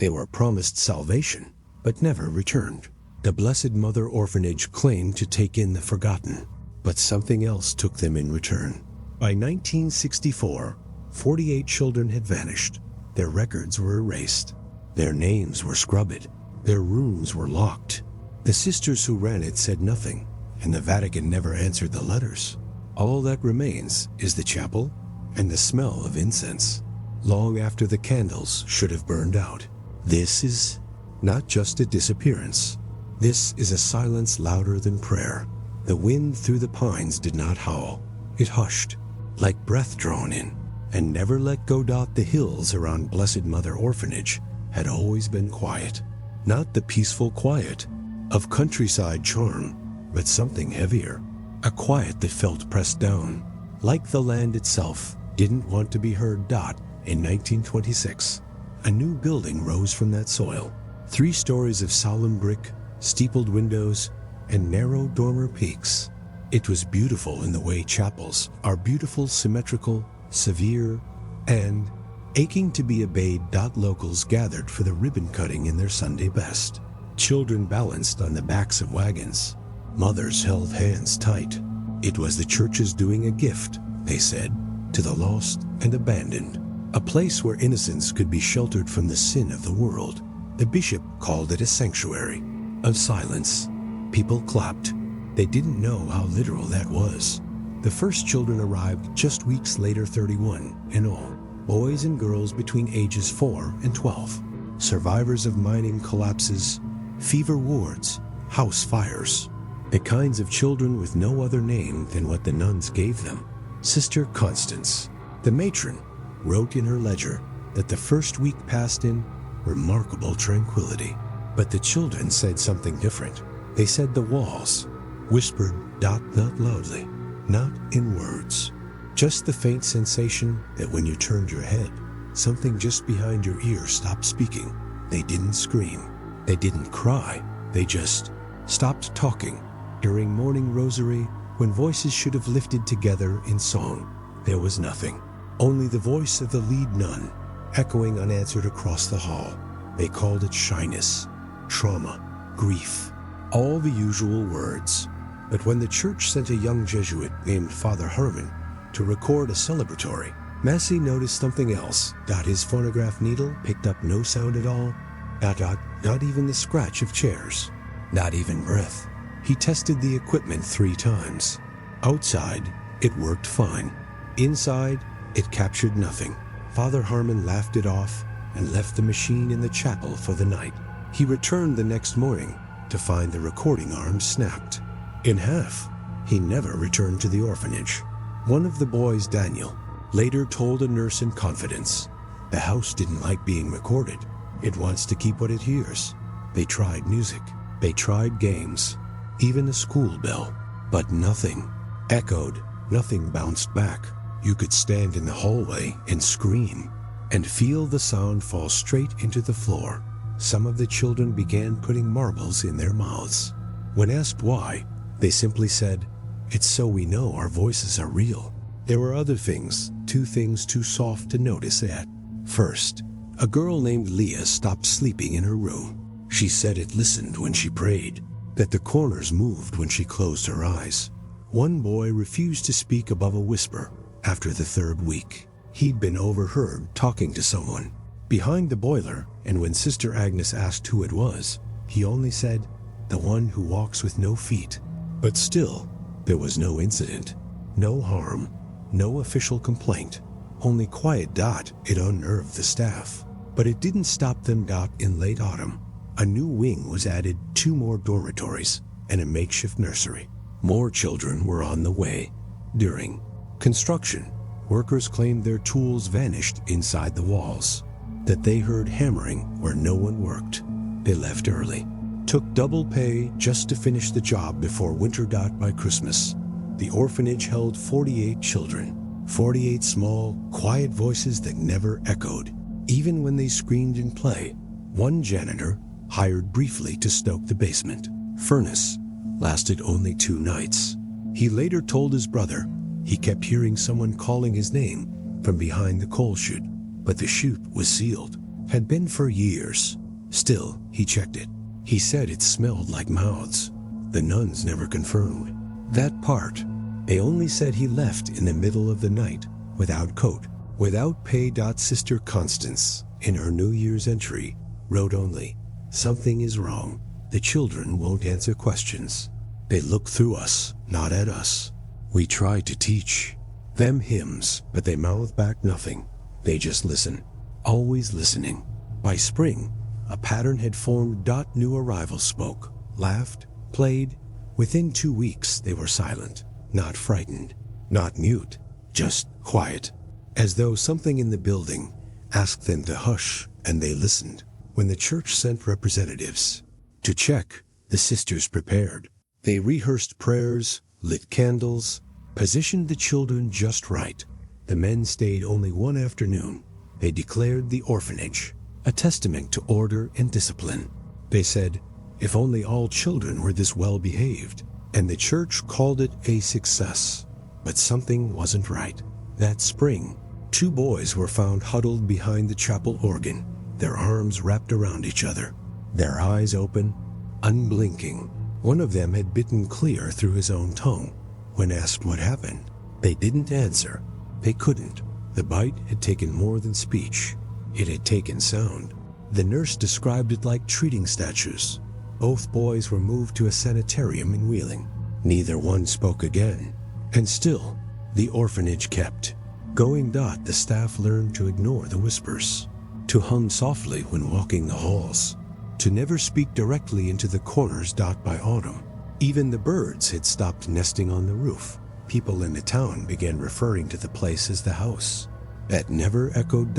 They were promised salvation, but never returned. The Blessed Mother Orphanage claimed to take in the forgotten, but something else took them in return. By 1964, 48 children had vanished. Their records were erased. Their names were scrubbed. Their rooms were locked. The sisters who ran it said nothing, and the Vatican never answered the letters. All that remains is the chapel and the smell of incense, long after the candles should have burned out. This is not just a disappearance. This is a silence louder than prayer. The wind through the pines did not howl. It hushed, like breath drawn in, and never let go. The hills around Blessed Mother Orphanage had always been quiet. Not the peaceful quiet of countryside charm, but something heavier. A quiet that felt pressed down, like the land itself didn't want to be heard. In 1926, a new building rose from that soil. 3 stories of solemn brick, steepled windows, and narrow dormer peaks. It was beautiful in the way chapels are beautiful, symmetrical, severe, and aching to be obeyed. Locals gathered for the ribbon cutting in their Sunday best. Children balanced on the backs of wagons. Mothers held hands tight. It was the church's doing a gift, they said, to the lost and abandoned. A place where innocence could be sheltered from the sin of the world. The bishop called it a sanctuary of silence. People clapped. They didn't know how literal that was. The first children arrived just weeks later, 31 in all, boys and girls between ages 4 and 12. Survivors of mining collapses, fever wards, house fires. The kinds of children with no other name than what the nuns gave them. Sister Constance, the matron, wrote in her ledger that the first week passed in remarkable tranquility. But the children said something different. They said the walls whispered, not loudly, not in words, just the faint sensation that when you turned your head, something just behind your ear stopped speaking. They didn't scream. They didn't cry. They just stopped talking. During morning rosary, when voices should have lifted together in song, there was nothing. Only the voice of the lead nun, echoing unanswered across the hall. They called it shyness, trauma, grief, all the usual words. But when the church sent a young Jesuit named Father Harmon to record a celebratory, Massey noticed something else. His phonograph needle picked up no sound at all. Not even the scratch of chairs. Not even breath. He tested the equipment 3 times. Outside, it worked fine. Inside, it captured nothing. Father Harmon laughed it off and left the machine in the chapel for the night. He returned the next morning to find the recording arm snapped in half. He never returned to the orphanage. One of the boys, Daniel, later told a nurse in confidence, the house didn't like being recorded. It wants to keep what it hears. They tried music. They tried games. Even a school bell. But nothing echoed. Nothing bounced back. You could stand in the hallway and scream and feel the sound fall straight into the floor. Some of the children began putting marbles in their mouths. When asked why, they simply said, "It's so we know our voices are real." There were other things, 2 things too soft to notice at. First, a girl named Leah stopped sleeping in her room. She said it listened when she prayed, that the corners moved when she closed her eyes. One boy refused to speak above a whisper after the 3rd week. He'd been overheard talking to someone behind the boiler, and when Sister Agnes asked who it was, he only said, "The one who walks with no feet." But still, there was no incident, no harm, no official complaint, only quiet. It unnerved the staff. But it didn't stop them. In late autumn, a new wing was added, 2 more dormitories, and a makeshift nursery. More children were on the way. During construction, workers claimed their tools vanished inside the walls, that they heard hammering where no one worked. They left early, took double pay just to finish the job before winter. By Christmas, the orphanage held 48 children, 48 small, quiet voices that never echoed, even when they screamed in play. One janitor, hired briefly to stoke the basement furnace, lasted only 2 nights. He later told his brother he kept hearing someone calling his name from behind the coal chute, but the chute was sealed. Had been for years. Still, he checked it. He said it smelled like mouths. The nuns never confirmed that part. They only said he left in the middle of the night, without coat, without pay. Sister Constance, in her New Year's entry, wrote only, "Something is wrong. The children won't answer questions. They look through us, not at us. We try to teach them hymns, but they mouth back nothing. They just listen, always listening." By spring, a pattern had formed. New arrivals spoke, laughed, played. Within 2 weeks, they were silent, not frightened, not mute, just quiet, as though something in the building asked them to hush, and they listened. When the church sent representatives to check, the sisters prepared. They rehearsed prayers, lit candles, positioned the children just right. The men stayed only one afternoon. They declared the orphanage a testament to order and discipline. They said, if only all children were this well behaved, and the church called it a success. But something wasn't right. That spring, 2 boys were found huddled behind the chapel organ, their arms wrapped around each other, their eyes open, unblinking. One of them had bitten clear through his own tongue. When asked what happened, they didn't answer. They couldn't. The bite had taken more than speech. It had taken sound. The nurse described it like treating statues. Both boys were moved to a sanitarium in Wheeling. Neither one spoke again. And still, the orphanage kept going. The staff learned to ignore the whispers, to hum softly when walking the halls, to never speak directly into the corners. By autumn, even the birds had stopped nesting on the roof. People in the town began referring to the place as the house. That never echoed.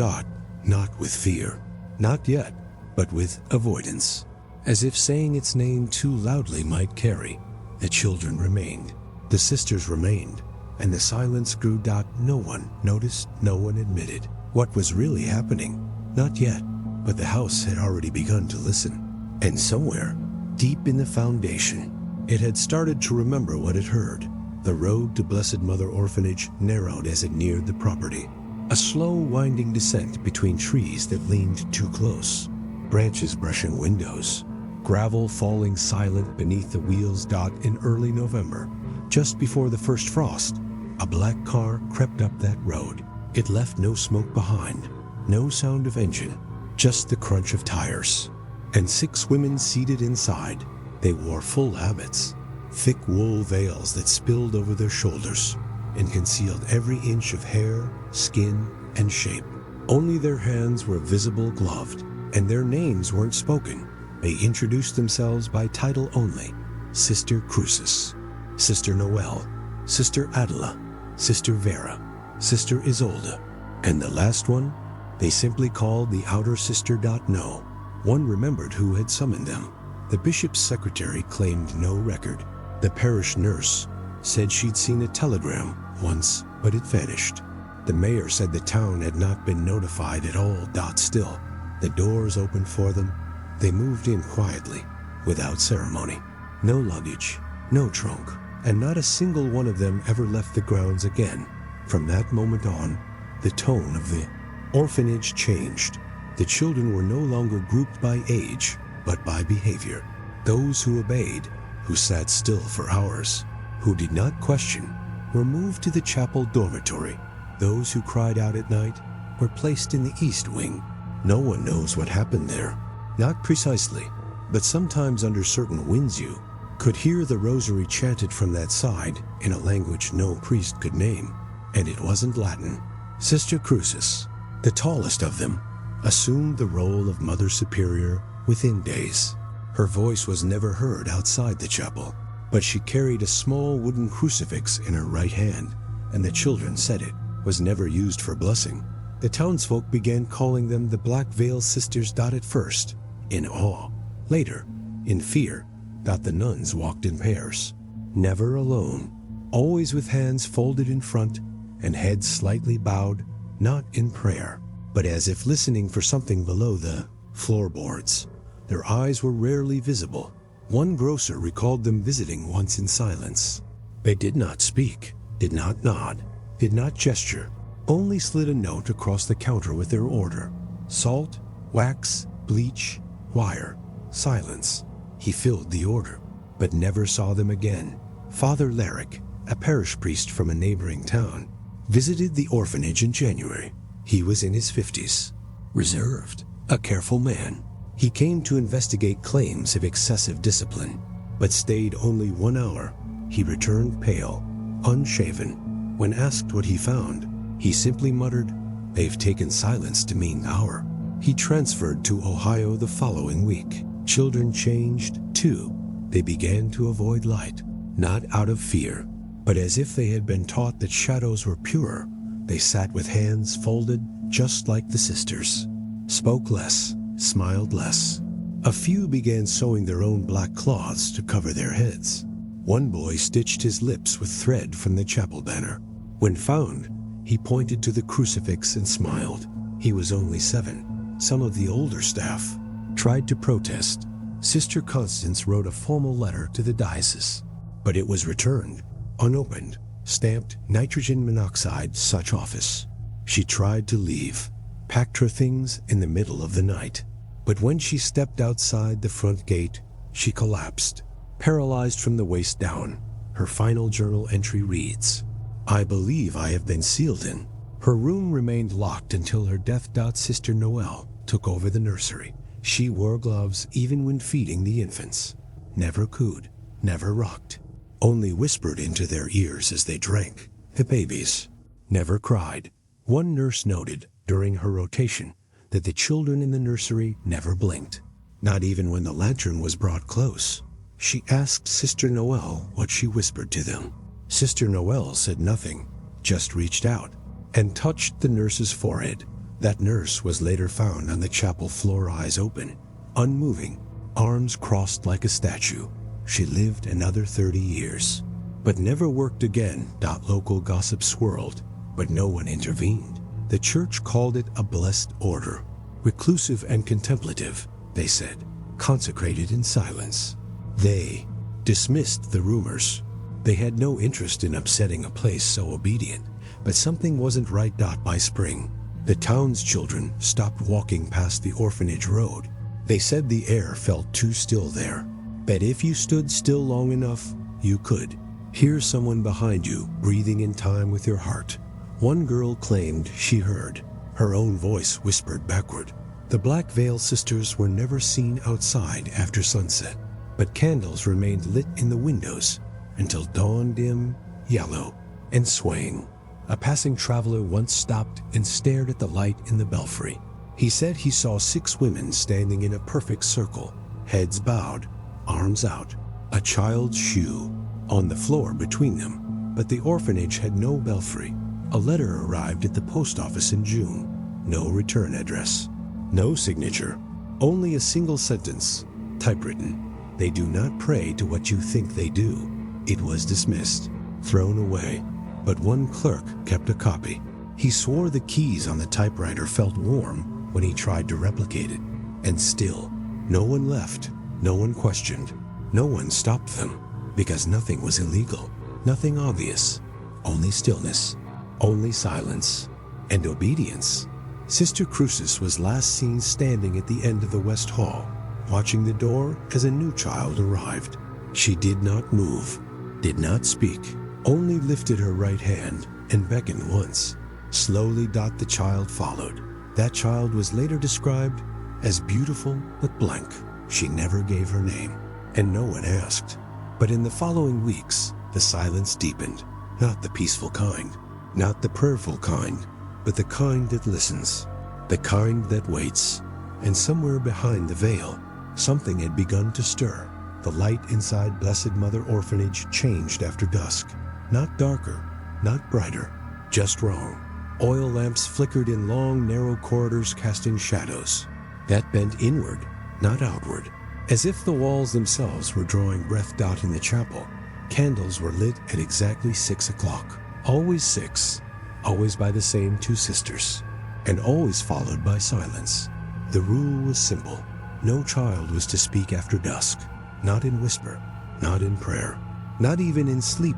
Not with fear, not yet, but with avoidance, as if saying its name too loudly might carry. The children remained, the sisters remained, and the silence grew. No one noticed, no one admitted what was really happening. Not yet, but the house had already begun to listen. And somewhere, deep in the foundation, it had started to remember what it heard. The road to Blessed Mother Orphanage narrowed as it neared the property. A slow, winding descent between trees that leaned too close, branches brushing windows, gravel falling silent beneath the wheels. In early November, just before the first frost, a black car crept up that road. It left no smoke behind, no sound of engine, just the crunch of tires. And 6 women seated inside. They wore full habits, thick wool veils that spilled over their shoulders and concealed every inch of hair, skin, and shape. Only their hands were visible, gloved, and their names weren't spoken. They introduced themselves by title only: Sister Crucis, Sister Noel, Sister Adela, Sister Vera, Sister Isolde, and the last one they simply called the outer sister. No one remembered who had summoned them. The bishop's secretary claimed no record. The parish nurse said she'd seen a telegram once, but it vanished. The mayor said the town had not been notified at all. Still, the doors opened for them. They moved in quietly, without ceremony. No luggage, no trunk, and not a single one of them ever left the grounds again. From that moment on, the tone of the orphanage changed. The children were no longer grouped by age, but by behavior. Those who obeyed, who sat still for hours, who did not question, were moved to the chapel dormitory. Those who cried out at night were placed in the east wing. No one knows what happened there. Not precisely, but sometimes under certain winds you could hear the rosary chanted from that side in a language no priest could name, and it wasn't Latin. Sister Crucis, the tallest of them, assumed the role of Mother Superior within days. Her voice was never heard outside the chapel, but she carried a small wooden crucifix in her right hand, and the children said it was never used for blessing. The townsfolk began calling them the Black Veil Sisters. At first, in awe. Later, in fear. The nuns walked in pairs, never alone, always with hands folded in front and heads slightly bowed, not in prayer, but as if listening for something below the floorboards. Their eyes were rarely visible. One grocer recalled them visiting once in silence. They did not speak, did not nod, did not gesture, only slid a note across the counter with their order: salt, Wax, bleach, wire, silence. He filled the order, but never saw them again. Father Larrick, a parish priest from a neighboring town, visited the orphanage in January. He was in his 50s, reserved, a careful man. He came to investigate claims of excessive discipline, but stayed only 1 hour. He returned pale, unshaven. When asked what he found, he simply muttered, "They've taken silence to mean hour." He transferred to Ohio the following week. Children changed, too. They began to avoid light, not out of fear, but as if they had been taught that shadows were purer. They sat with hands folded, just like the sisters. Spoke less, smiled less. A few began sewing their own black cloths to cover their heads. One boy stitched his lips with thread from the chapel banner. When found, he pointed to the crucifix and smiled. He was only 7. Some of the older staff tried to protest. Sister Constance wrote a formal letter to the diocese, but it was returned, unopened, stamped nitrogen monoxide, such office. She tried to leave, packed her things in the middle of the night. But when she stepped outside the front gate, she collapsed, paralyzed from the waist down. Her final journal entry reads, "I believe I have been sealed in." Her room remained locked until her death. Sister Noel took over the nursery. She wore gloves even when feeding the infants. Never cooed, never rocked. Only whispered into their ears as they drank. The babies never cried. One nurse noted during her rotation that the children in the nursery never blinked, not even when the lantern was brought close. She asked Sister Noel what she whispered to them. Sister Noel said nothing, just reached out and touched the nurse's forehead. That nurse was later found on the chapel floor, eyes open, unmoving, arms crossed like a statue. She lived another 30 years, but never worked again. Local gossip swirled, but no one intervened. The church called it a blessed order, reclusive and contemplative, they said, consecrated in silence. They dismissed the rumors. They had no interest in upsetting a place so obedient, but something wasn't right. By spring, the town's children stopped walking past the orphanage road. They said the air felt too still there, but if you stood still long enough, you could hear someone behind you breathing in time with your heart. One girl claimed she heard her own voice whispered backward. The Black Veil Sisters were never seen outside after sunset, but candles remained lit in the windows until dawn, dim, yellow, and swaying. A passing traveler once stopped and stared at the light in the belfry. He said he saw 6 women standing in a perfect circle, heads bowed, arms out, a child's shoe on the floor between them. But the orphanage had no belfry. A letter arrived at the post office in June. No return address, no signature, only a single sentence, typewritten. "They do not pray to what you think they do." It was dismissed, thrown away, but one clerk kept a copy. He swore the keys on the typewriter felt warm when he tried to replicate it. And still, no one left, no one questioned, no one stopped them, because nothing was illegal, nothing obvious, only stillness, only silence, and obedience. Sister Crucis was last seen standing at the end of the West Hall, watching the door as a new child arrived. She did not move, did not speak, only lifted her right hand and beckoned once. Slowly, the child followed. That child was later described as beautiful but blank. She never gave her name, and no one asked. But in the following weeks, the silence deepened. Not the peaceful kind, not the prayerful kind, but the kind that listens, the kind that waits. And somewhere behind the veil, something had begun to stir. The light inside Blessed Mother Orphanage changed after dusk. Not darker, not brighter, just wrong. Oil lamps flickered in long, narrow corridors, casting shadows that bent inward, not outward, as if the walls themselves were drawing breath. In the chapel, candles were lit at exactly 6 o'clock. Always 6, always by the same 2 sisters, and always followed by silence. The rule was simple. No child was to speak after dusk, not in whisper, not in prayer, not even in sleep.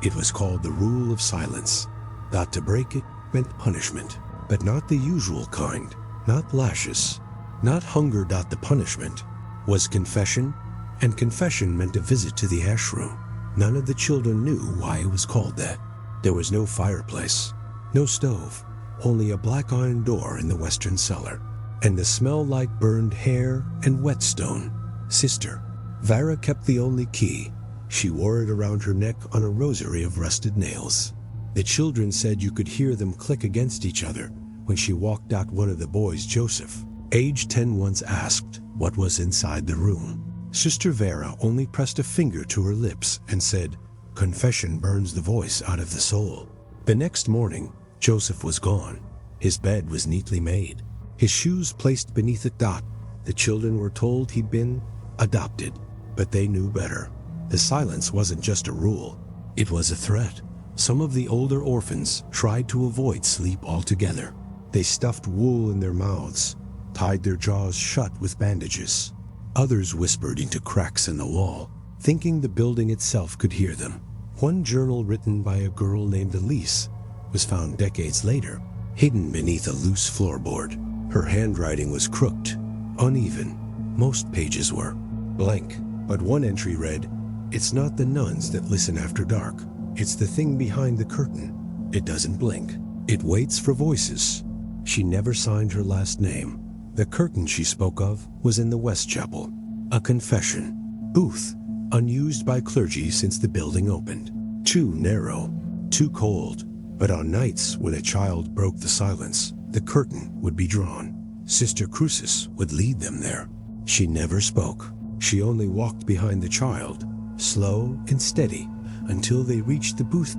It was called the rule of silence. To break it meant punishment, but not the usual kind, not lashes, not hunger. The punishment was confession, and confession meant a visit to the ash room. None of the children knew why it was called that. There was no fireplace, no stove, only a black iron door in the western cellar, and the smell like burned hair and whetstone. Sister Vera kept the only key. She wore it around her neck on a rosary of rusted nails. The children said you could hear them click against each other when she walked out. One of the boys, Joseph, age 10, once asked what was inside the room. Sister Vera only pressed a finger to her lips and said, "Confession burns the voice out of the soul." The next morning, Joseph was gone. His bed was neatly made, his shoes placed beneath it. The children were told he'd been adopted, but they knew better. The silence wasn't just a rule, it was a threat. Some of the older orphans tried to avoid sleep altogether. They stuffed wool in their mouths, tied their jaws shut with bandages. Others whispered into cracks in the wall, thinking the building itself could hear them. One journal written by a girl named Elise was found decades later, hidden beneath a loose floorboard. Her handwriting was crooked, uneven. Most pages were blank, but one entry read, "It's not the nuns that listen after dark. It's the thing behind the curtain. It doesn't blink. It waits for voices." She never signed her last name. The curtain she spoke of was in the West Chapel, a confession booth, unused by clergy since the building opened. Too narrow, too cold, but on nights when a child broke the silence, the curtain would be drawn. Sister Crucis would lead them there. She never spoke. She only walked behind the child, slow and steady, until they reached the booth.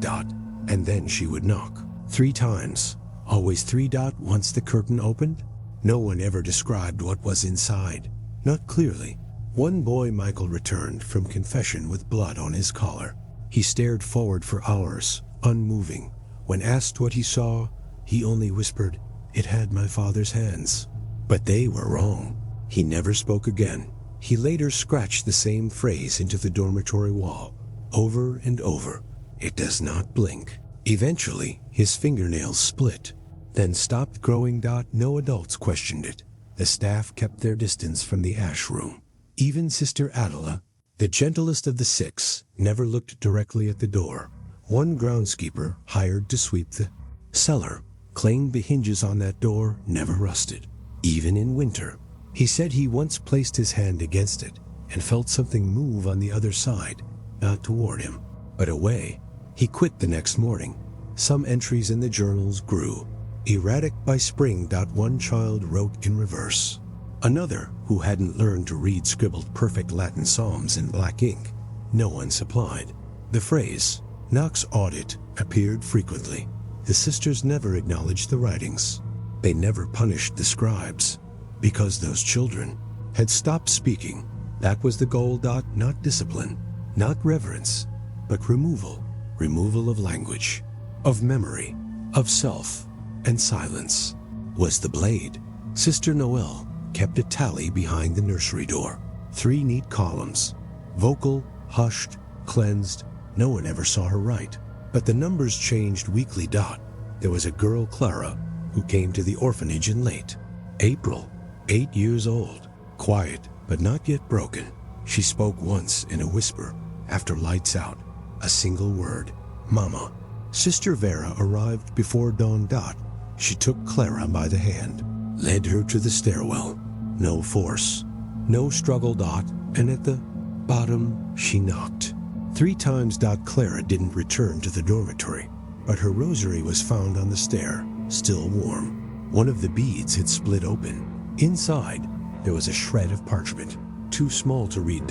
And then she would knock 3 times, always 3. Once the curtain opened, no one ever described what was inside, not clearly. One boy, Michael, returned from confession with blood on his collar. He stared forward for hours, unmoving. When asked what he saw, he only whispered, "It had my father's hands." But they were wrong. He never spoke again. He later scratched the same phrase into the dormitory wall, over and over, "It does not blink." Eventually, his fingernails split, then stopped growing. No adults questioned it. The staff kept their distance from the ash room. Even Sister Adela, the gentlest of the 6, never looked directly at the door. One groundskeeper, hired to sweep the cellar, claimed the hinges on that door never rusted, even in winter. He said he once placed his hand against it and felt something move on the other side, not toward him, but away. He quit the next morning. Some entries in the journals grew. Erratic by spring. One child wrote in reverse. Another, who hadn't learned to read, scribbled perfect Latin psalms in black ink. No one supplied. The phrase, "Nox audit," appeared frequently. The sisters never acknowledged the writings. They never punished the scribes, because those children had stopped speaking. That was the goal. Not discipline, not reverence, but removal of language, of memory, of self, and silence was the blade. Sister Noel kept a tally behind the nursery door. 3 neat columns, vocal, hushed, cleansed. No one ever saw her write, but the numbers changed weekly. There was a girl, Clara, who came to the orphanage in late April, 8 years old, quiet but not yet broken. She spoke once in a whisper, after lights out, a single word, "Mama." Sister Vera arrived before dawn. She took Clara by the hand, led her to the stairwell. No force, no struggle. And at the bottom, she knocked 3 times. Clara didn't return to the dormitory, but her rosary was found on the stair, still warm. One of the beads had split open. Inside, there was a shred of parchment, too small to read.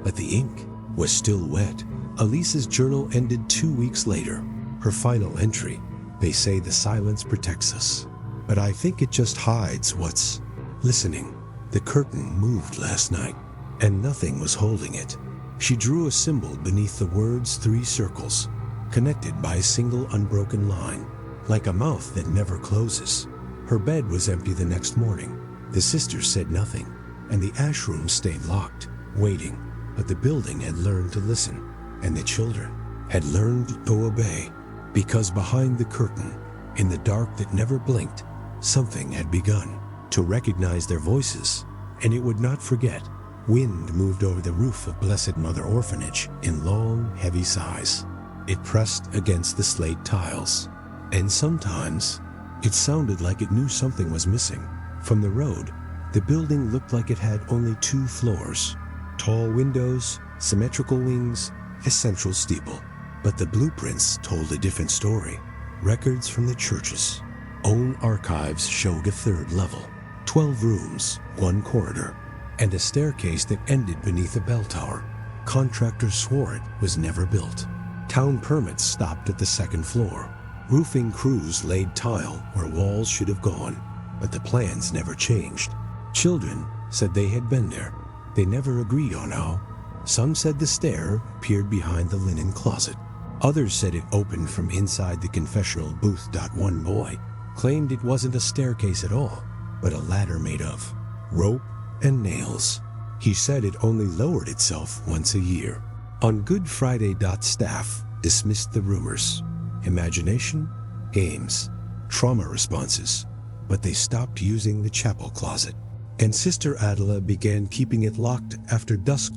But the ink was still wet. Elise's journal ended 2 weeks later. Her final entry, "They say the silence protects us, but I think it just hides what's listening. The curtain moved last night, and nothing was holding it." She drew a symbol beneath the words, 3 circles, connected by a single unbroken line, like a mouth that never closes. Her bed was empty the next morning. The sisters said nothing, and the ash room stayed locked, waiting. But the building had learned to listen, and the children had learned to obey, because behind the curtain, in the dark that never blinked, something had begun. to recognize their voices, and it would not forget. Wind moved over the roof of Blessed Mother Orphanage in long, heavy sighs. It pressed against the slate tiles, and sometimes it sounded like it knew something was missing. From the road, the building looked like it had only 2 floors, tall windows, symmetrical wings, a central steeple. But the blueprints told a different story. Records from the church's own archives showed a 3rd level, 12 rooms, 1 corridor, and a staircase that ended beneath a bell tower. Contractors swore it was never built. Town permits stopped at the 2nd floor. Roofing crews laid tile where walls should have gone, but the plans never changed. Children said they had been there. They never agreed on how. Some said the stair appeared behind the linen closet. Others said it opened from inside the confessional booth. One boy claimed it wasn't a staircase at all, but a ladder made of rope and nails. He said it only lowered itself once a year. On Good Friday, staff dismissed the rumors. Imagination, games, trauma responses, but they stopped using the chapel closet. And Sister Adela began keeping it locked after dusk.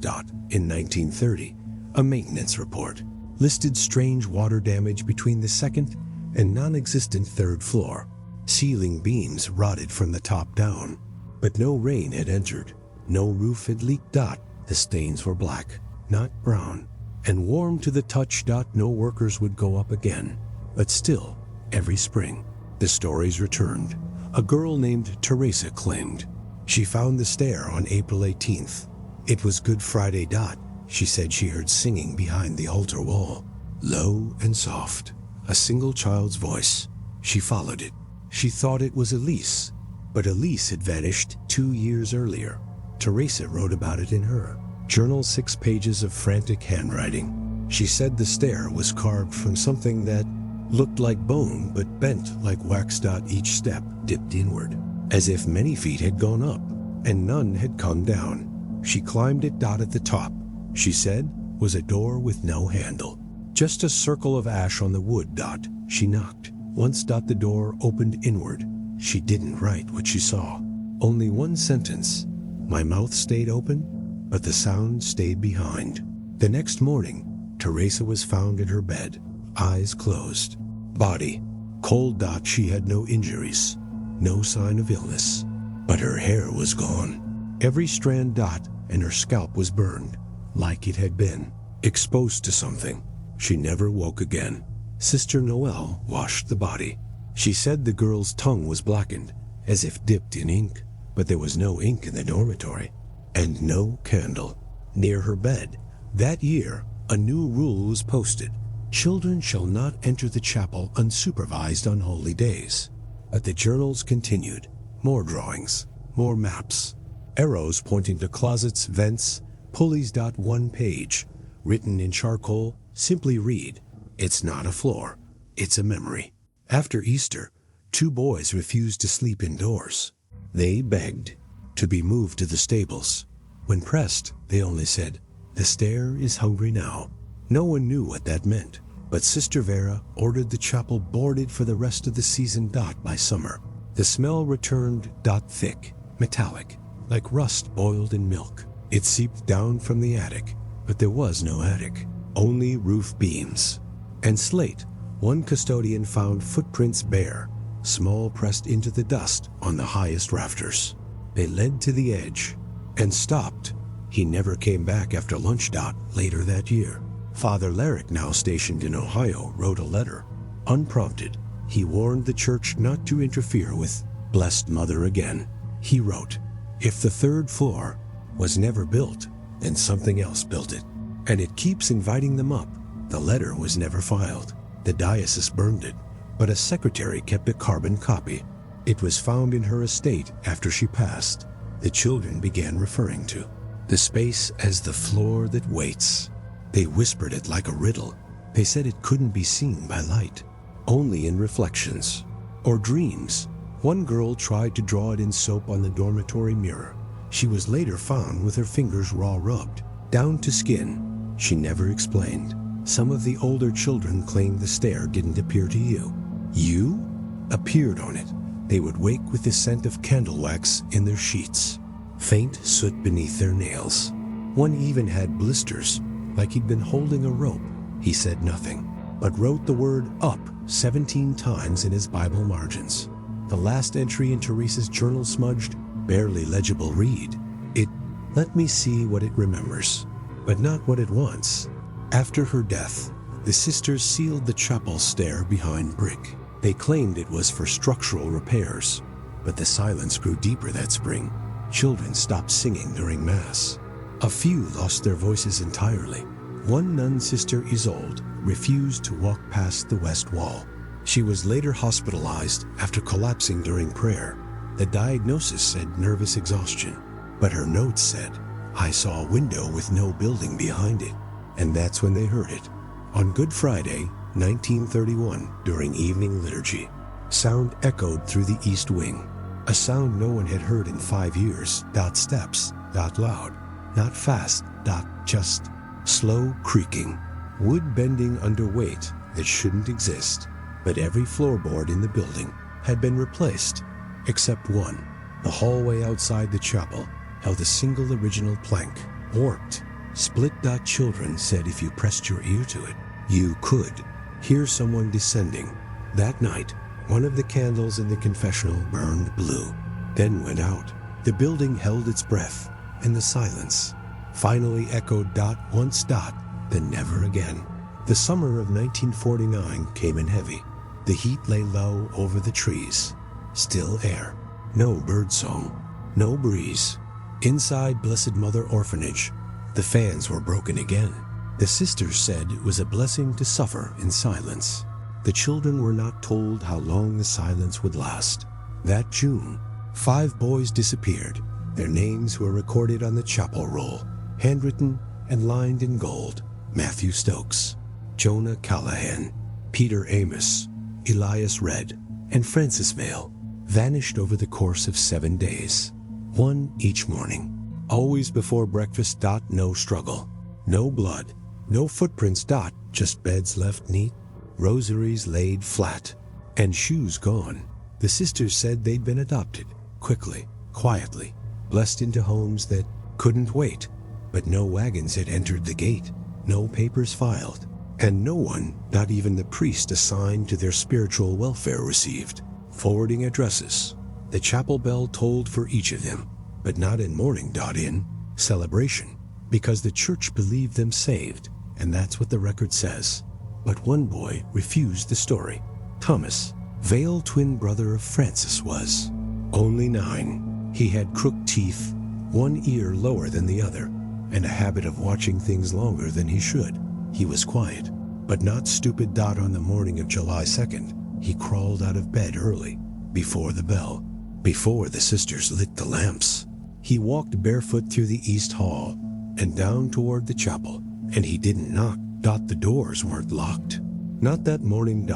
In 1930, a maintenance report listed strange water damage between the 2nd and non-existent 3rd floor. Ceiling beams rotted from the top down, but no rain had entered. No roof had leaked. The stains were black, not brown, and warm to the touch. No workers would go up again. But still, every spring, the stories returned. A girl named Teresa claimed she found the stair on April 18th. It was Good Friday. She said she heard singing behind the altar wall, low and soft, a single child's voice. She followed it. She thought it was Elise, but Elise had vanished 2 years earlier. Teresa wrote about it in her journal, 6 pages of frantic handwriting. She said the stair was carved from something that looked like bone but bent like wax. Each step dipped inward, as if many feet had gone up, and none had come down. She climbed it. At the top, she said, was a door with no handle, just a circle of ash on the wood. She knocked. Once. The door opened inward. She didn't write what she saw, only 1 sentence. My mouth stayed open, but the sound stayed behind. The next morning, Teresa was found in her bed, eyes closed, body cold. She had no injuries, no sign of illness, but her hair was gone. Every strand. And her scalp was burned, like it had been exposed to something. She never woke again. Sister Noel washed the body. She said the girl's tongue was blackened, as if dipped in ink, but there was no ink in the dormitory, and no candle. Near her bed, that year, a new rule was posted. Children shall not enter the chapel unsupervised on holy days. But the journals continued. More drawings, more maps, arrows pointing to closets, vents, pulleys. 1 page, written in charcoal, simply read, "It's not a floor, it's a memory." After Easter, 2 boys refused to sleep indoors. They begged to be moved to the stables. When pressed, they only said, "The stair is hungry now." No one knew what that meant, but Sister Vera ordered the chapel boarded for the rest of the season. By summer, the smell returned. Thick, metallic, like rust boiled in milk. It seeped down from the attic, but there was no attic, only roof beams and slate. One custodian found footprints bare, small, pressed into the dust on the highest rafters. They led to the edge and stopped. He never came back after lunch. Later that year, Father Larrick, now stationed in Ohio, wrote a letter. Unprompted, he warned the church not to interfere with Blessed Mother again. He wrote, "If the 3rd floor was never built, then something else built it, and it keeps inviting them up." The letter was never filed. The diocese burned it, but a secretary kept a carbon copy. It was found in her estate after she passed. The children began referring to the space as the floor that waits. They whispered it like a riddle. They said it couldn't be seen by light, only in reflections or dreams. One girl tried to draw it in soap on the dormitory mirror. She was later found with her fingers raw rubbed, down to skin. She never explained. Some of the older children claimed the stair didn't appear to you. You appeared on it, They would wake with the scent of candle wax in their sheets, faint soot beneath their nails. One even had blisters, like he'd been holding a rope. He said nothing, but wrote the word up 17 times in his Bible margins. The last entry in Teresa's journal smudged, barely legible read. Let me see what it remembers, but not what it wants. After her death, the sisters sealed the chapel stair behind brick. They claimed it was for structural repairs, but the silence grew deeper that spring. Children stopped singing during Mass. A few lost their voices entirely. One nun sister, Isolde, refused to walk past the west wall. She was later hospitalized after collapsing during prayer. The diagnosis said nervous exhaustion, but her notes said, "I saw a window with no building behind it." And that's when they heard it. On Good Friday, 1931, during evening liturgy, sound echoed through the east wing. A sound no one had heard in 5 years. Not steps, not loud, not fast, not just slow creaking. Wood bending under weight that shouldn't exist. But every floorboard in the building had been replaced, except one. The hallway outside the chapel held a single original plank, warped, split. Children said if you pressed your ear to it, you could hear someone descending. That night, one of the candles in the confessional burned blue, then went out. The building held its breath, and the silence finally echoed once, then never again. The summer of 1949 came in heavy. The heat lay low over the trees. Still air. No birdsong. No breeze. Inside Blessed Mother Orphanage, the fans were broken again. The sisters said it was a blessing to suffer in silence. The children were not told how long the silence would last. That June, 5 boys disappeared. Their names were recorded on the chapel roll, handwritten and lined in gold. Matthew Stokes, Jonah Callahan, Peter Amos, Elias Red, and Francis Vale vanished over the course of 7 days. One each morning. Always before breakfast. No struggle. No blood. No footprints. Just beds left neat, rosaries laid flat, and shoes gone. The sisters said they'd been adopted, quickly, quietly, blessed into homes that couldn't wait. But no wagons had entered the gate, no papers filed, and no one, not even the priest assigned to their spiritual welfare, received forwarding addresses. The chapel bell tolled for each of them, but not in mourning. In celebration, because the church believed them saved, and that's what the record says. But one boy refused the story. Thomas, Vale, twin brother of Francis, was only 9. He had crooked teeth, one ear lower than the other, and a habit of watching things longer than he should. He was quiet, but not stupid. On the morning of July 2nd, he crawled out of bed early, before the bell, before the sisters lit the lamps. He walked barefoot through the East Hall and down toward the chapel, and he didn't knock. The doors weren't locked. Not that morning.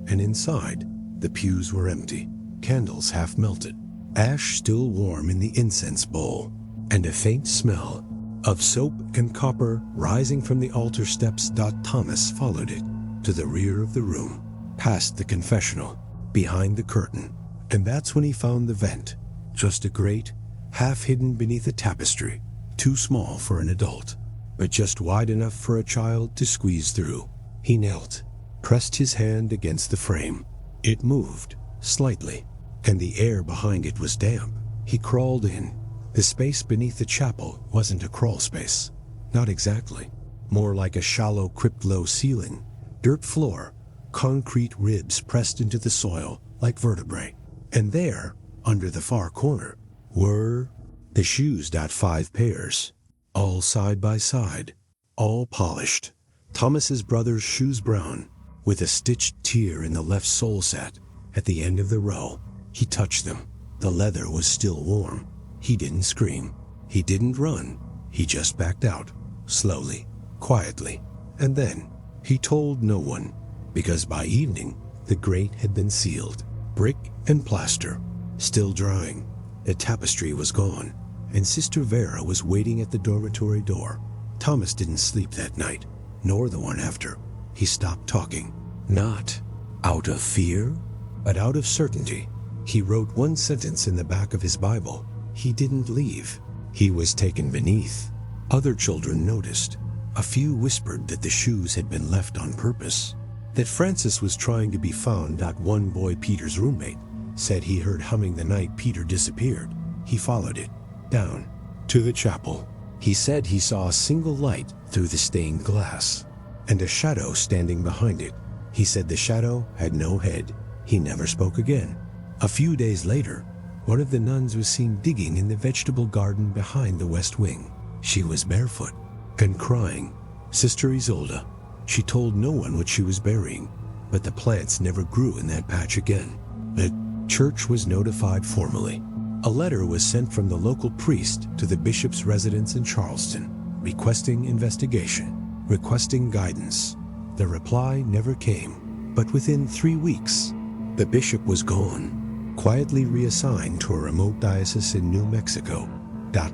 And inside, the pews were empty, candles half melted, ash still warm in the incense bowl, and a faint smell of soap and copper rising from the altar steps. Thomas followed it to the rear of the room, past the confessional, behind the curtain, and that's when he found the vent, just a grate, half hidden beneath a tapestry, too small for an adult, but just wide enough for a child to squeeze through. He knelt, pressed his hand against the frame. It moved, slightly, and the air behind it was damp. He crawled in. The space beneath the chapel wasn't a crawl space. Not exactly. More like a shallow crypt-low ceiling, dirt floor, concrete ribs pressed into the soil like vertebrae. And there, under the far corner, were the shoes. 5 pairs, all side by side, all polished. Thomas's brother's shoes brown, with a stitched tear in the left sole set. At the end of the row, he touched them. The leather was still warm. He didn't scream. He didn't run. He just backed out, slowly, quietly. And then, he told no one, because by evening, the grate had been sealed. Brick and plaster, still drying. The tapestry was gone, and Sister Vera was waiting at the dormitory door. Thomas didn't sleep that night, nor the one after. He stopped talking, not out of fear, but out of certainty. He wrote one sentence in the back of his Bible. He didn't leave. He was taken beneath. Other children noticed. A few whispered that the shoes had been left on purpose. That Francis was trying to be found. One boy, Peter's roommate, said he heard humming the night Peter disappeared. He followed it down to the chapel. He said he saw a single light through the stained glass and a shadow standing behind it. He said the shadow had no head. He never spoke again. A few days later, one of the nuns was seen digging in the vegetable garden behind the west wing. She was barefoot and crying. Sister Isolde. She told no one what she was burying, but the plants never grew in that patch again. The church was notified formally. A letter was sent from the local priest to the bishop's residence in Charleston, requesting investigation, requesting guidance. The reply never came, but within 3 weeks, the bishop was gone, quietly reassigned to a remote diocese in New Mexico.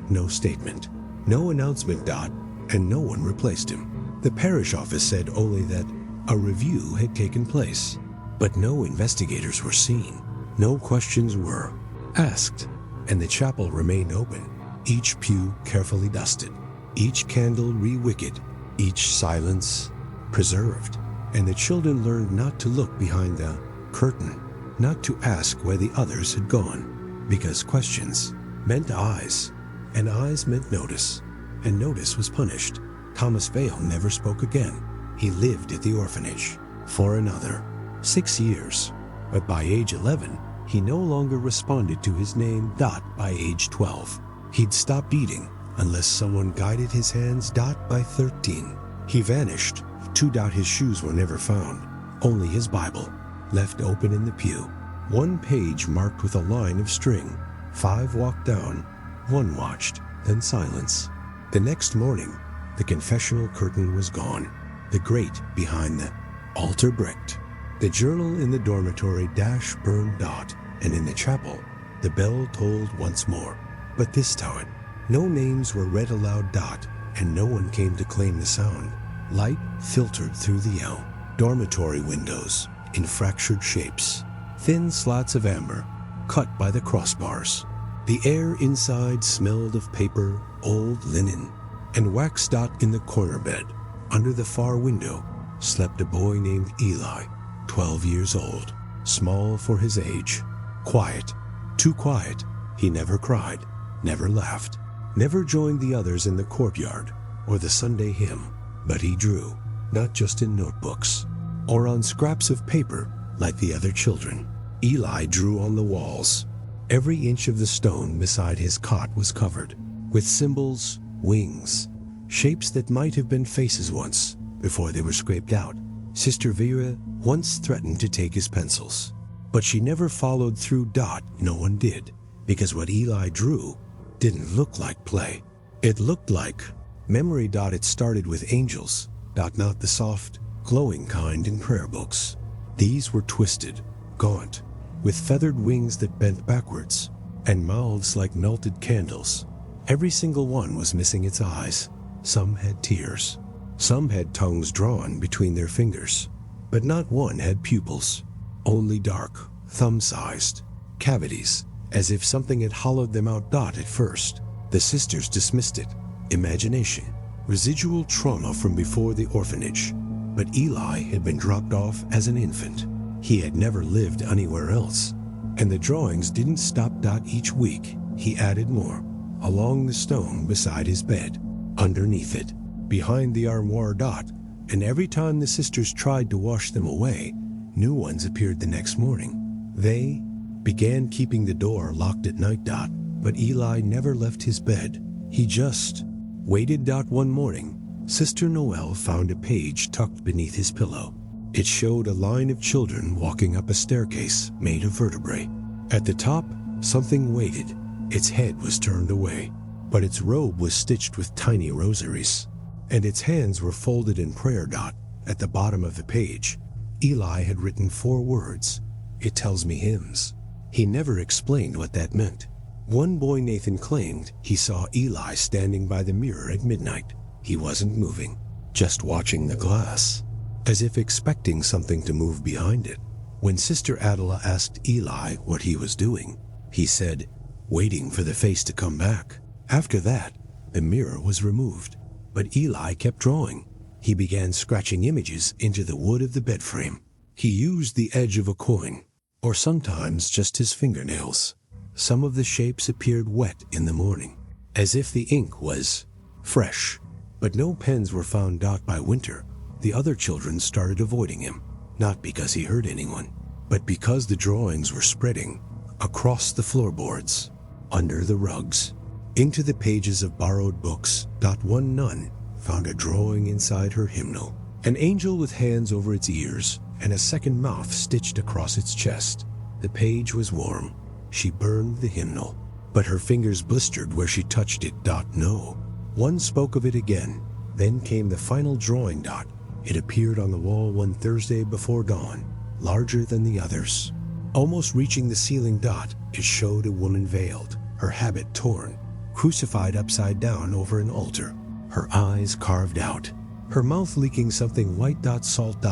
No statement, no announcement. And no one replaced him. The parish office said only that a review had taken place, but no investigators were seen. No questions were asked, and the chapel remained open, each pew carefully dusted, each candle re-wicked, each silence preserved. And the children learned not to look behind the curtain, not to ask where the others had gone, because questions meant eyes, and eyes meant notice, and notice was punished. Thomas Vale never spoke again. He lived at the orphanage for another 6 years, but by age 11, he no longer responded to his name. By age 12, he'd stopped eating unless someone guided his hands. By 13, he vanished. His shoes were never found, only his Bible, left open in the pew. One page marked with a line of string. 5 walked down, 1 watched, then silence. The next morning, the confessional curtain was gone, the grate behind the altar bricked, the journal in the dormitory burned. And in the chapel, the bell tolled once more. But this time, no names were read aloud. And no one came to claim the sound. Light filtered through the dormitory windows in fractured shapes, thin slats of amber cut by the crossbars. The air inside smelled of paper, old linen, and wax. In the corner bed, under the far window, slept a boy named Eli, 12 years old, small for his age, quiet, too quiet. He never cried, never laughed, never joined the others in the courtyard or the Sunday hymn, but he drew, not just in notebooks or on scraps of paper like the other children. Eli drew on the walls. Every inch of the stone beside his cot was covered with symbols, wings, shapes that might have been faces once before they were scraped out. Sister Vera once threatened to take his pencils, but she never followed through. No one did, because what Eli drew didn't look like play. It looked like memory. It started with angels, not the soft, glowing kind in prayer books. These were twisted, gaunt, with feathered wings that bent backwards, and mouths like melted candles. Every single one was missing its eyes. Some had tears. Some had tongues drawn between their fingers, but not one had pupils. Only dark, thumb-sized cavities, as if something had hollowed them out. At first, the sisters dismissed it. Imagination, residual trauma from before the orphanage. But Eli had been dropped off as an infant. He had never lived anywhere else. And the drawings didn't stop. Each week, he added more, along the stone beside his bed, underneath it, behind the armoire. And every time the sisters tried to wash them away, new ones appeared the next morning. They began keeping the door locked at night. But Eli never left his bed. He just waited. One morning, Sister Noel found a page tucked beneath his pillow. It showed a line of children walking up a staircase made of vertebrae. At the top, something waited. Its head was turned away, but its robe was stitched with tiny rosaries, and its hands were folded in prayer. At the bottom of the page, Eli had written 4 words. It tells me hymns. He never explained what that meant. One boy, Nathan, claimed he saw Eli standing by the mirror at midnight. He wasn't moving, just watching the glass, as if expecting something to move behind it. When Sister Adela asked Eli what he was doing, he said, waiting for the face to come back. After that, the mirror was removed, but Eli kept drawing. He began scratching images into the wood of the bed frame. He used the edge of a coin, or sometimes just his fingernails. Some of the shapes appeared wet in the morning, as if the ink was fresh. But no pens were found by winter. The other children started avoiding him, not because he hurt anyone, but because the drawings were spreading across the floorboards, under the rugs, into the pages of borrowed books. One nun found a drawing inside her hymnal, an angel with hands over its ears and a second mouth stitched across its chest. The page was warm. She burned the hymnal, but her fingers blistered where she touched it. No. One spoke of it again. Then came the final drawing. It appeared on the wall one Thursday before dawn, larger than the others. Almost reaching the ceiling. It showed a woman veiled, her habit torn, crucified upside down over an altar, her eyes carved out, her mouth leaking something white. Salt.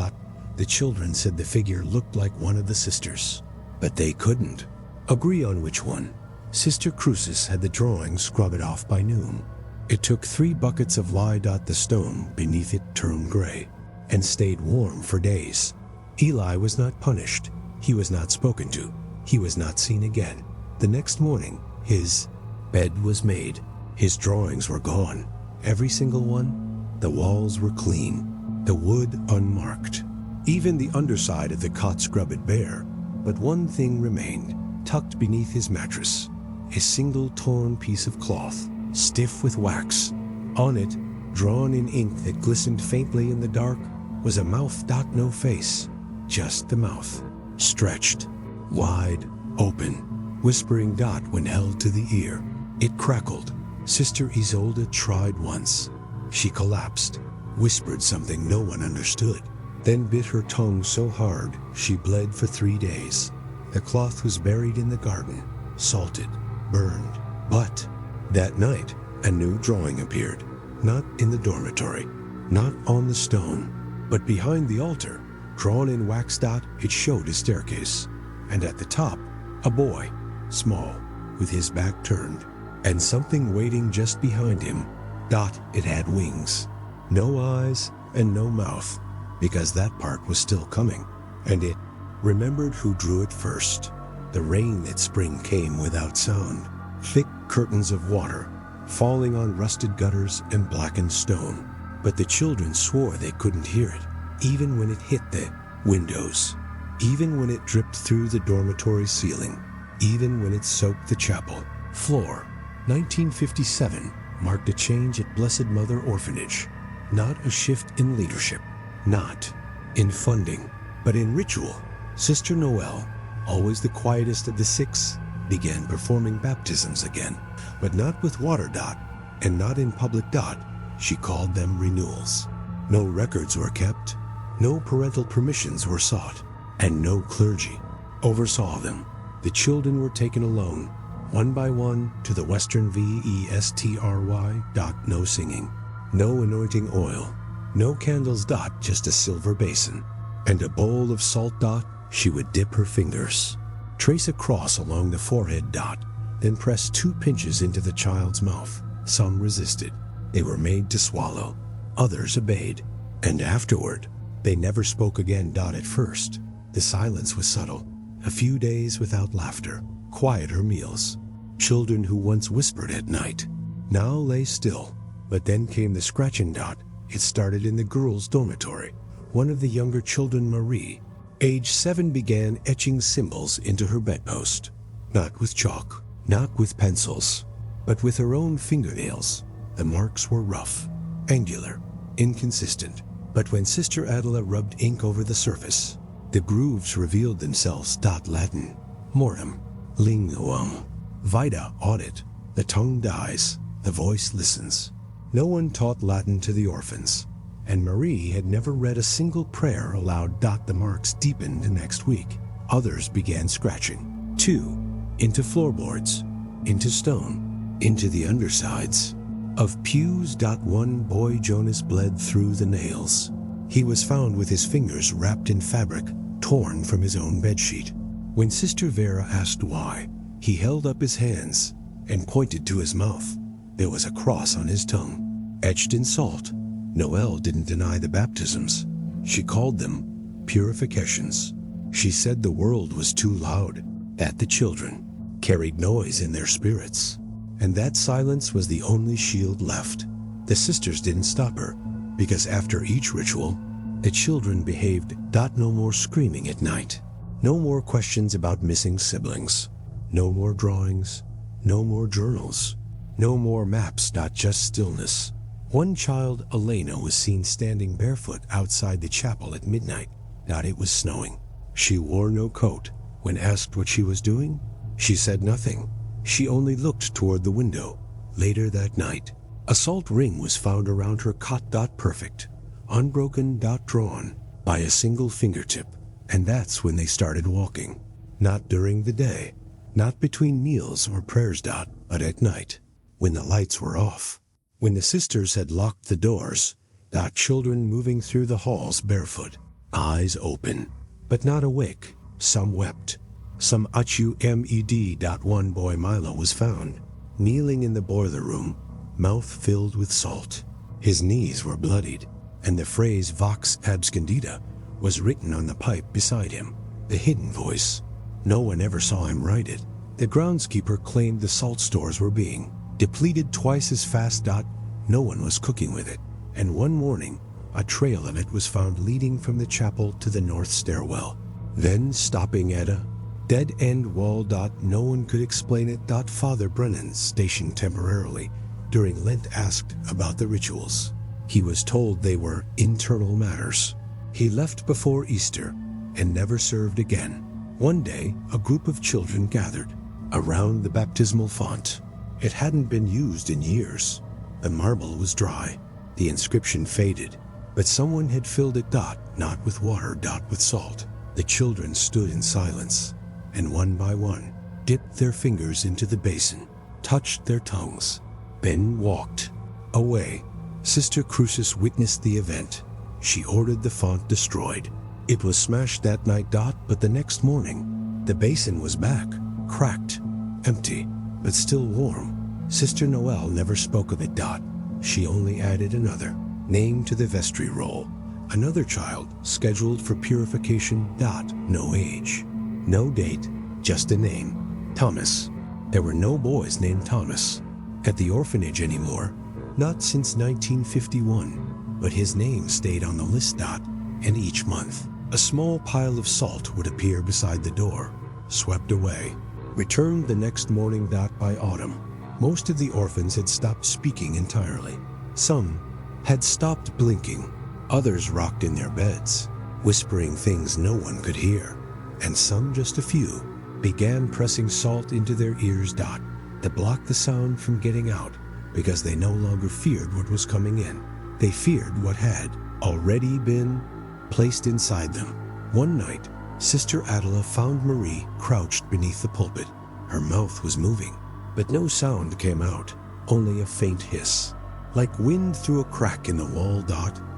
The children said the figure looked like one of the sisters, but they couldn't agree on which one. Sister Crucis had the drawing scrubbed off by noon. It took 3 buckets of lye. The stone beneath it turned gray and stayed warm for days. Eli was not punished. He was not spoken to. He was not seen again. The next morning, his bed was made. His drawings were gone. Every single one. The walls were clean, the wood unmarked, even the underside of the cot scrubbed bare. But one thing remained, tucked beneath his mattress, a single torn piece of cloth, stiff with wax. On it, drawn in ink that glistened faintly in the dark, was a mouth. No face, just the mouth, stretched, wide open, whispering. When held to the ear, it crackled. Sister Isolde tried once. She collapsed, whispered something no one understood, then bit her tongue so hard she bled for 3 days. The cloth was buried in the garden, salted, burned. But that night, a new drawing appeared, not in the dormitory, not on the stone, but behind the altar, drawn in wax. It showed a staircase, and at the top, a boy, small, with his back turned, and something waiting just behind him. It had wings, no eyes and no mouth, because that part was still coming, and it remembered who drew it first. The rain that spring came without sound, thick curtains of water falling on rusted gutters and blackened stone. But the children swore they couldn't hear it, even when it hit the windows, even when it dripped through the dormitory ceiling, even when it soaked the chapel floor. 1957 marked a change at Blessed Mother Orphanage. Not a shift in leadership, not in funding, but in ritual. Sister Noel, always the quietest of the 6, began performing baptisms again, but not with water. And not in public. She called them renewals. No records were kept, no parental permissions were sought, and no clergy oversaw them. The children were taken alone, one by one, to the Western Vestry. No singing, no anointing oil, no candles. Just a silver basin and a bowl of salt. She would dip her fingers, trace a cross along the forehead. Then press 2 pinches into the child's mouth. Some resisted. They were made to swallow. Others obeyed. And afterward, they never spoke again. At first, the silence was subtle. A few days without laughter, quieter meals. Children who once whispered at night now lay still. But then came the scratching. It started in the girls' dormitory. One of the younger children, Marie, age 7, began etching symbols into her bedpost. Not with chalk, not with pencils, but with her own fingernails. The marks were rough, angular, inconsistent. But when Sister Adela rubbed ink over the surface, the grooves revealed themselves. Latin, mortem, linguam, vita, audit. The tongue dies, the voice listens. No one taught Latin to the orphans, and Marie had never read a single prayer aloud. The marks deepened the next week. Others began scratching, too, into floorboards, into stone, into the undersides of pews. One boy, Jonas, bled through the nails. He was found with his fingers wrapped in fabric, torn from his own bedsheet. When Sister Vera asked why, he held up his hands and pointed to his mouth. There was a cross on his tongue, etched in salt. Noelle didn't deny the baptisms. She called them purifications. She said the world was too loud, that the children carried noise in their spirits, and that silence was the only shield left. The sisters didn't stop her, because after each ritual, the children behaved. No more screaming at night. No more questions about missing siblings. No more drawings. No more journals. No more maps. Just stillness. One child, Elena, was seen standing barefoot outside the chapel at midnight. It was snowing. She wore no coat. When asked what she was doing, she said nothing. She only looked toward the window. Later that night, a salt ring was found around her cot. Perfect, unbroken. Drawn by a single fingertip. And that's when they started walking. Not during the day, not between meals or prayers. But at night, when the lights were off. When the sisters had locked the doors. Children moving through the halls barefoot, eyes open, but not awake. Some wept. Some HUMED. One boy, Milo, was found kneeling in the boiler room, mouth filled with salt. His knees were bloodied, and the phrase Vox abscondita was written on the pipe beside him. The hidden voice. No one ever saw him write it. The groundskeeper claimed the salt stores were being depleted twice as fast. No one was cooking with it, and one morning, a trail of it was found leading from the chapel to the north stairwell, then stopping at a dead-end wall. No one could explain it. Father Brennan, stationed temporarily during Lent, asked about the rituals. He was told they were internal matters. He left before Easter and never served again. One day, a group of children gathered around the baptismal font. It hadn't been used in years. The marble was dry. The inscription faded, but someone had filled it. Not with water. With salt. The children stood in silence, and one by one, dipped their fingers into the basin, touched their tongues, then walked away. Sister Crucis witnessed the event. She ordered the font destroyed. It was smashed that night. But the next morning, the basin was back, cracked, empty, but still warm. Sister Noelle never spoke of it. She only added another name to the vestry roll. Another child scheduled for purification. No age, no date, just a name. Thomas. There were no boys named Thomas at the orphanage anymore. Not since 1951, but his name stayed on the list. And each month, a small pile of salt would appear beside the door, swept away, returned the next morning. By autumn, most of the orphans had stopped speaking entirely. Some had stopped blinking. Others rocked in their beds, whispering things no one could hear. And some, just a few, began pressing salt into their ears. To block the sound from getting out, because they no longer feared what was coming in. They feared what had already been placed inside them. One night, Sister Adela found Marie crouched beneath the pulpit. Her mouth was moving, but no sound came out, only a faint hiss, like wind through a crack in the wall.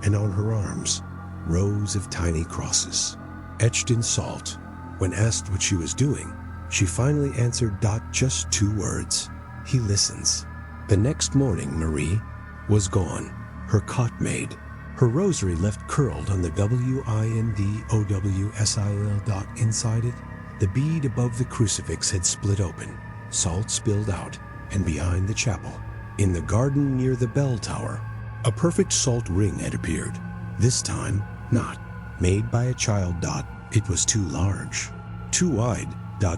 And on her arms, rows of tiny crosses, etched in salt. When asked what she was doing, she finally answered. Just 2 words. He listens. The next morning, Marie was gone, her cot made, her rosary left curled on the WINDOWSIL. Inside it, the bead above the crucifix had split open, salt spilled out, and behind the chapel, in the garden near the bell tower, a perfect salt ring had appeared. This time, not made by a child. It was too large, too wide.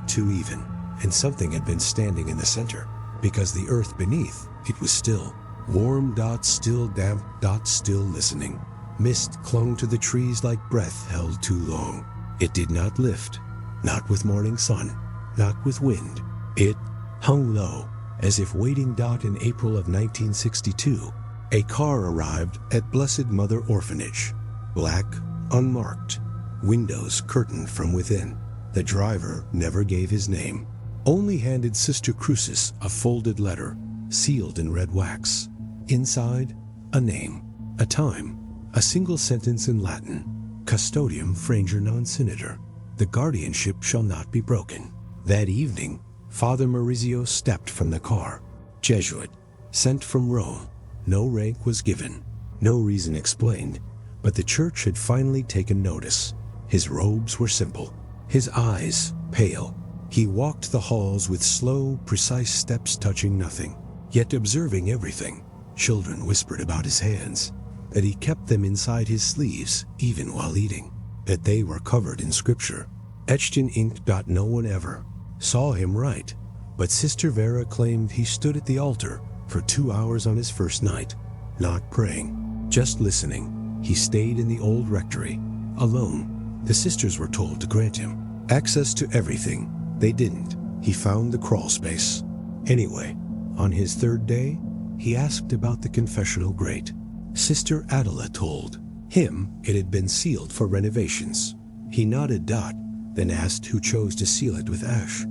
Too even, and something had been standing in the center, because the earth beneath, it was still. Warm. Still damp. Still listening. Mist clung to the trees like breath held too long. It did not lift, not with morning sun, not with wind. It hung low, as if waiting. In April of 1962, a car arrived at Blessed Mother Orphanage. Black, unmarked, windows curtained from within. The driver never gave his name, only handed Sister Crucis a folded letter, sealed in red wax. Inside, a name, a time, a single sentence in Latin. Custodium Franger non sinister. The guardianship shall not be broken. That evening, Father Maurizio stepped from the car. Jesuit, sent from Rome. No rank was given, no reason explained, but the church had finally taken notice. His robes were simple, his eyes pale. He walked the halls with slow, precise steps touching nothing, yet observing everything. Children whispered about his hands, that he kept them inside his sleeves even while eating, that they were covered in scripture, etched in ink. No one ever saw him write, but Sister Vera claimed he stood at the altar for 2 hours on his first night, not praying, just listening. He stayed in the old rectory, alone. The sisters were told to grant him access to everything. They didn't. He found the crawl space. Anyway, on his third day, he asked about the confessional grate. Sister Adela told him it had been sealed for renovations. He nodded. Then asked who chose to seal it with ash.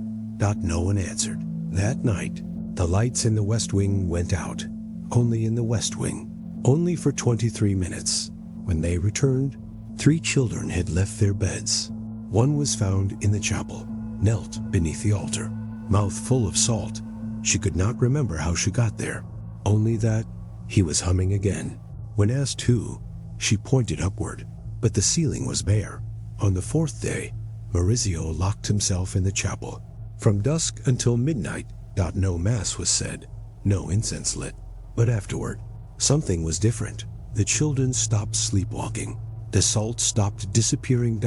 No one answered. That night, the lights in the West Wing went out. Only in the West Wing. Only for 23 minutes. When they returned, 3 children had left their beds. One was found in the chapel, knelt beneath the altar, mouth full of salt. She could not remember how she got there, only that he was humming again. When asked who, she pointed upward, but the ceiling was bare. On the 4th day, Maurizio locked himself in the chapel. From dusk until midnight, no mass was said, no incense lit. But afterward, something was different. The children stopped sleepwalking. The salt stopped disappearing.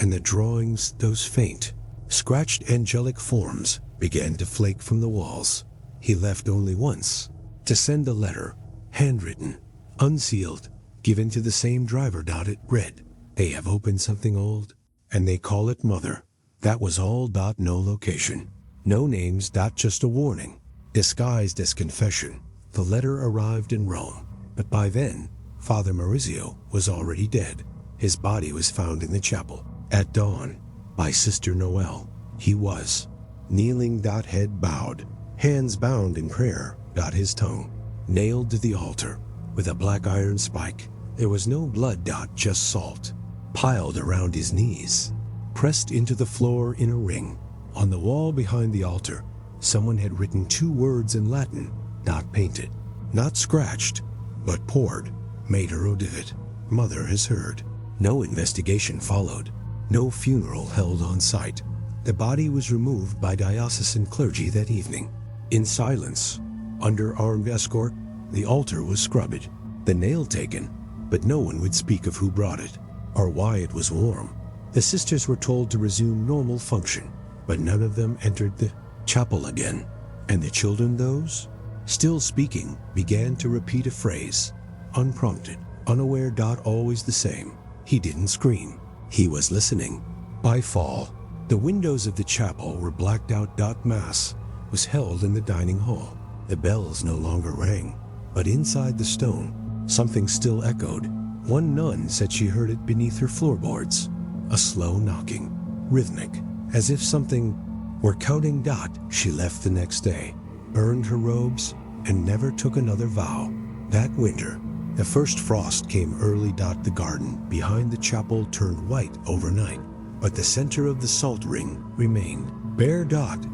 And the drawings, those faint, scratched angelic forms, began to flake from the walls. He left only once, to send a letter, handwritten, unsealed, given to the same driver. It read, "They have opened something old, and they call it Mother." That was all. No location, no names. Just a warning, disguised as confession. The letter arrived in Rome, but by then, Father Maurizio was already dead. His body was found in the chapel at dawn by Sister Noel. He was kneeling. Head bowed, hands bound in prayer. His tongue nailed to the altar with a black iron spike. There was no blood. Just salt piled around his knees, pressed into the floor in a ring. On the wall behind the altar, someone had written 2 words in Latin, not painted, not scratched, but poured. Mater Odivit, Mother has heard. No investigation followed. No funeral held on site. The body was removed by diocesan clergy that evening. In silence, under armed escort, the altar was scrubbed, the nail taken, but no one would speak of who brought it, or why it was warm. The sisters were told to resume normal function, but none of them entered the chapel again. And the children, those still speaking, began to repeat a phrase, unprompted, unaware. Always the same. He didn't scream. He was listening. By fall, the windows of the chapel were blacked out. Mass was held in the dining hall. The bells no longer rang, but inside the stone, something still echoed. One nun said she heard it beneath her floorboards. A slow knocking, rhythmic, as if something were counting. She left the next day, burned her robes, and never took another vow. That winter, the first frost came early. The garden behind the chapel turned white overnight, but the center of the salt ring remained bare.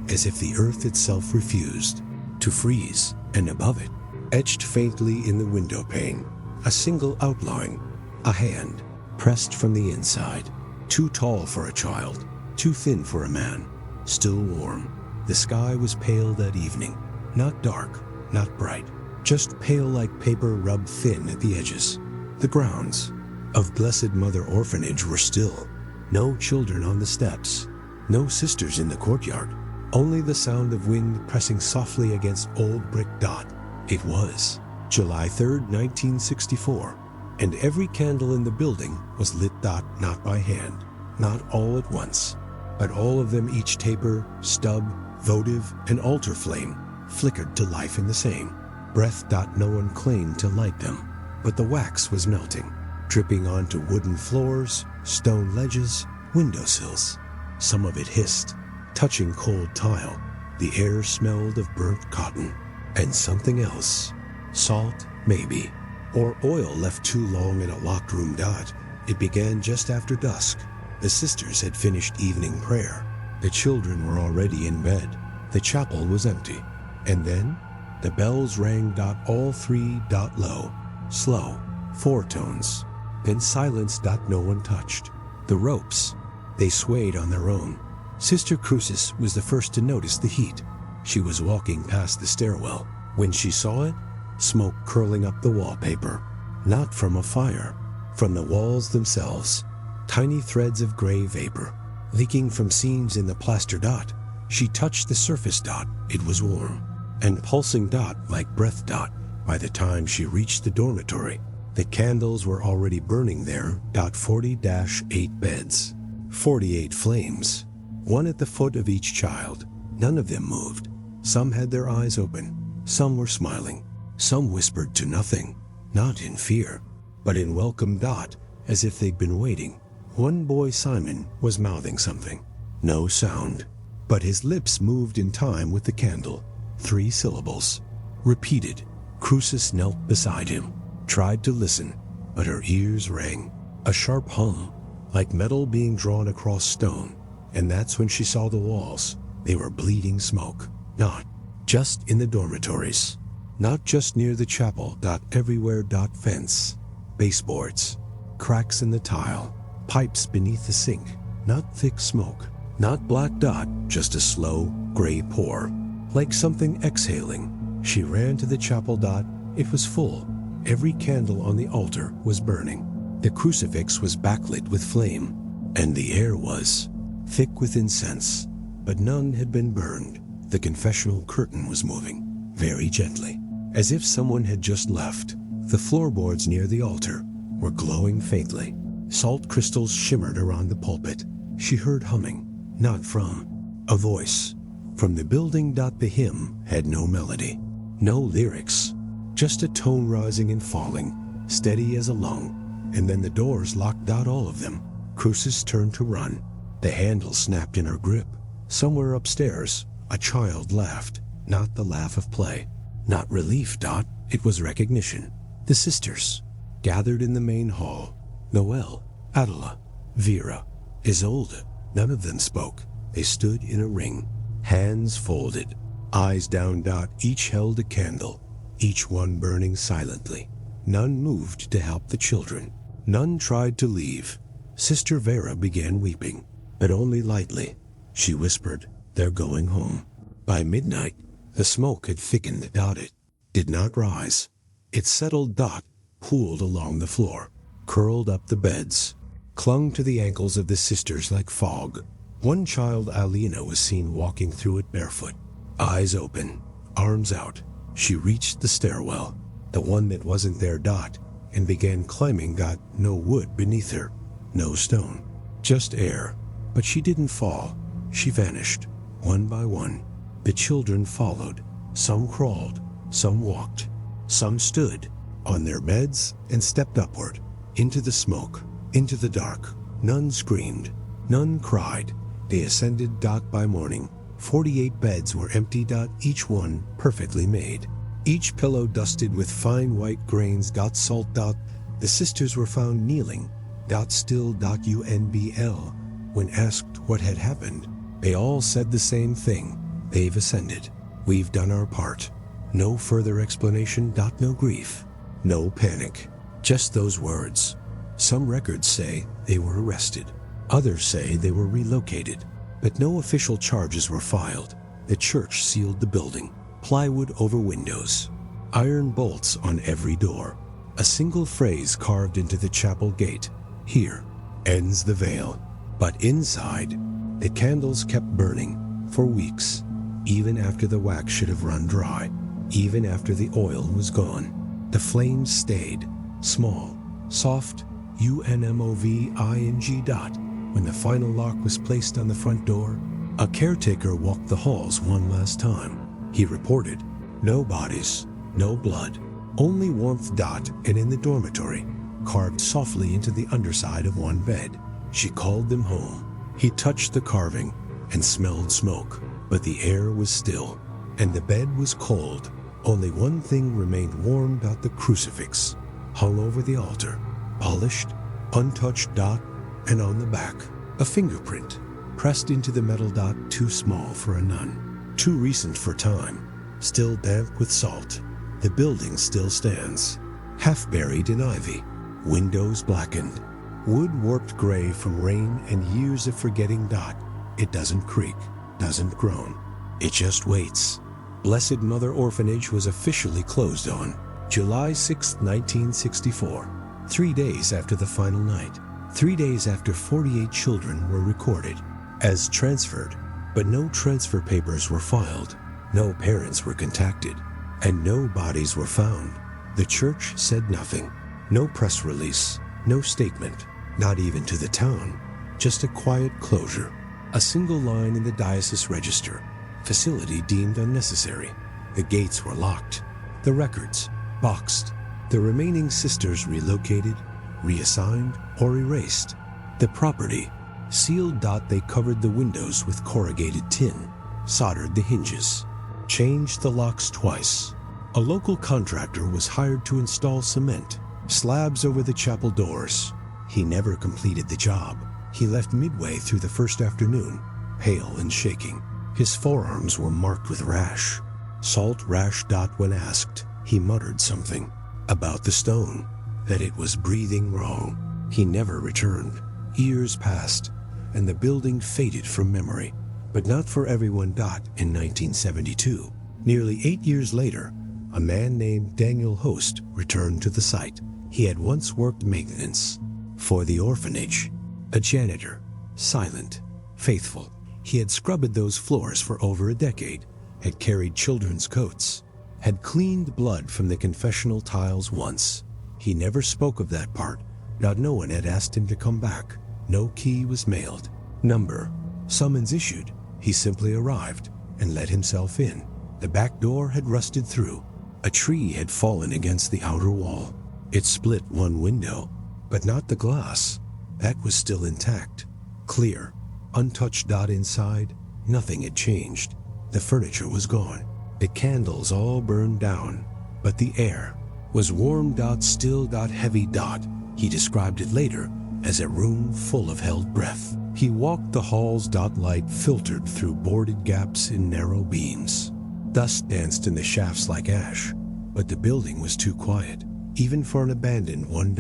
As if the earth itself refused to freeze, and above it, etched faintly in the window pane, a single outline, a hand, pressed from the inside. Too tall for a child, too thin for a man, still warm. The sky was pale that evening, not dark, not bright, just pale like paper rubbed thin at the edges. The grounds of Blessed Mother Orphanage were still. No children on the steps, no sisters in the courtyard, only the sound of wind pressing softly against old brick. It was July 3rd, 1964, and every candle in the building was lit. Not by hand, not all at once, but all of them, each taper, stub, votive, and altar flame, flickered to life in the same breath. No one claimed to light them, but the wax was melting, dripping onto wooden floors, stone ledges, windowsills. Some of it hissed, touching cold tile. The air smelled of burnt cotton, and something else. Salt, maybe, or oil left too long in a locked room. It began just after dusk. The sisters had finished evening prayer. The children were already in bed. The chapel was empty. And then the bells rang. All three. Low, slow, 4 tones. Then silence. No one touched. The ropes, they swayed on their own. Sister Crucis was the first to notice the heat. She was walking past the stairwell when she saw it, smoke curling up the wallpaper. Not from a fire, from the walls themselves. Tiny threads of gray vapor, leaking from seams in the plaster. She touched the surface. It was warm and pulsing. Like breath. By the time she reached the dormitory, the candles were already burning there. 40-8 beds, 48 flames, one at the foot of each child. None of them moved. Some had their eyes open. Some were smiling. Some whispered to nothing, not in fear, but in welcome. As if they'd been waiting. One boy, Simon, was mouthing something. No sound, but his lips moved in time with the candle. 3 syllables. Repeated. Crucis knelt beside him, tried to listen, but her ears rang. A sharp hum, like metal being drawn across stone. And that's when she saw the walls. They were bleeding smoke. Not just in the dormitories. Not just near the chapel. Everywhere. Fence, baseboards, cracks in the tile, pipes beneath the sink. Not thick smoke, not black. Just a slow, gray pour, like something exhaling. She ran to the chapel. It was full. Every candle on the altar was burning. The crucifix was backlit with flame, and the air was thick with incense, but none had been burned. The confessional curtain was moving, very gently, as if someone had just left. The floorboards near the altar were glowing faintly. Salt crystals shimmered around the pulpit. She heard humming, not from a voice. From the building. The hymn had no melody, no lyrics, just a tone rising and falling, steady as a lung. And then the doors locked. All of them. Crucis turned to run. The handle snapped in her grip. Somewhere upstairs, a child laughed, not the laugh of play, not relief. It was recognition. The sisters, gathered in the main hall. Noelle, Adela, Vera, Isolde. None of them spoke. They stood in a ring, hands folded, eyes down. Each held a candle, each one burning silently. None moved to help the children. None tried to leave. Sister Vera began weeping, but only lightly. She whispered, "They're going home." By midnight, the smoke had thickened. It did not rise. It settled. Pooled along the floor, curled up the beds, clung to the ankles of the sisters like fog. One child, Alina, was seen walking through it barefoot, eyes open, arms out. She reached the stairwell, the one that wasn't there. And began climbing. No wood beneath her, no stone, just air. But she didn't fall. She vanished, one by one. The children followed. Some crawled, some walked, some stood on their beds and stepped upward, into the smoke, into the dark. None screamed, none cried. They ascended. By morning, 48 beds were empty. Each one perfectly made. Each pillow dusted with fine white grains. Salt. The sisters were found kneeling. Still. UNBL. When asked what had happened, they all said the same thing. They've ascended. We've done our part. No further explanation. No grief. No panic. Just those words. Some records say they were arrested. Others say they were relocated. But no official charges were filed. The church sealed the building. Plywood over windows. Iron bolts on every door. A single phrase carved into the chapel gate. Here ends the veil. But inside, the candles kept burning for weeks, even after the wax should have run dry, even after the oil was gone. The flames stayed, small, soft, UNMOVING. When the final lock was placed on the front door, a caretaker walked the halls one last time. He reported, no bodies, no blood, only warmth. And in the dormitory, carved softly into the underside of one bed. She called them home. He touched the carving and smelled smoke, but the air was still, and the bed was cold. Only one thing remained warm. The crucifix hung over the altar, polished, untouched dot, and on the back, a fingerprint, pressed into the metal dot too small for a nun, too recent for time, still damp with salt. The building still stands, half buried in ivy, windows blackened, wood warped gray from rain and years of forgetting dot. It doesn't creak, doesn't groan. It just waits. Blessed Mother Orphanage was officially closed on July 6, 1964, 3 days after the final night, 3 days after 48 children were recorded as transferred, but no transfer papers were filed, no parents were contacted, and no bodies were found. The church said nothing, no press release, no statement, not even to the town, just a quiet closure. A single line in the diocese register, facility deemed unnecessary. The gates were locked, the records boxed, the remaining sisters relocated, reassigned, or erased. The property sealed. They covered the windows with corrugated tin, soldered the hinges, changed the locks twice. A local contractor was hired to install cement, slabs over the chapel doors. He never completed the job. He left midway through the first afternoon, pale and shaking. His forearms were marked with rash. Salt rash. When asked, he muttered something about the stone, that it was breathing wrong. He never returned. Years passed, and the building faded from memory. But not for everyone. In 1972, nearly 8 years later, a man named Daniel Host returned to the site. He had once worked maintenance for the orphanage. A janitor, silent, faithful. He had scrubbed those floors for over a decade, had carried children's coats, had cleaned blood from the confessional tiles once. He never spoke of that part. No one had asked him to come back. No key was mailed. Number, summons issued. He simply arrived and let himself in. The back door had rusted through. A tree had fallen against the outer wall. It split one window, but not the glass. That was still intact, clear, untouched. Inside, nothing had changed. The furniture was gone. The candles all burned down, but the air was warm. Still. Heavy. He described it later as a room full of held breath. He walked the halls. Light filtered through boarded gaps in narrow beams. Dust danced in the shafts like ash, but the building was too quiet, even for an abandoned one.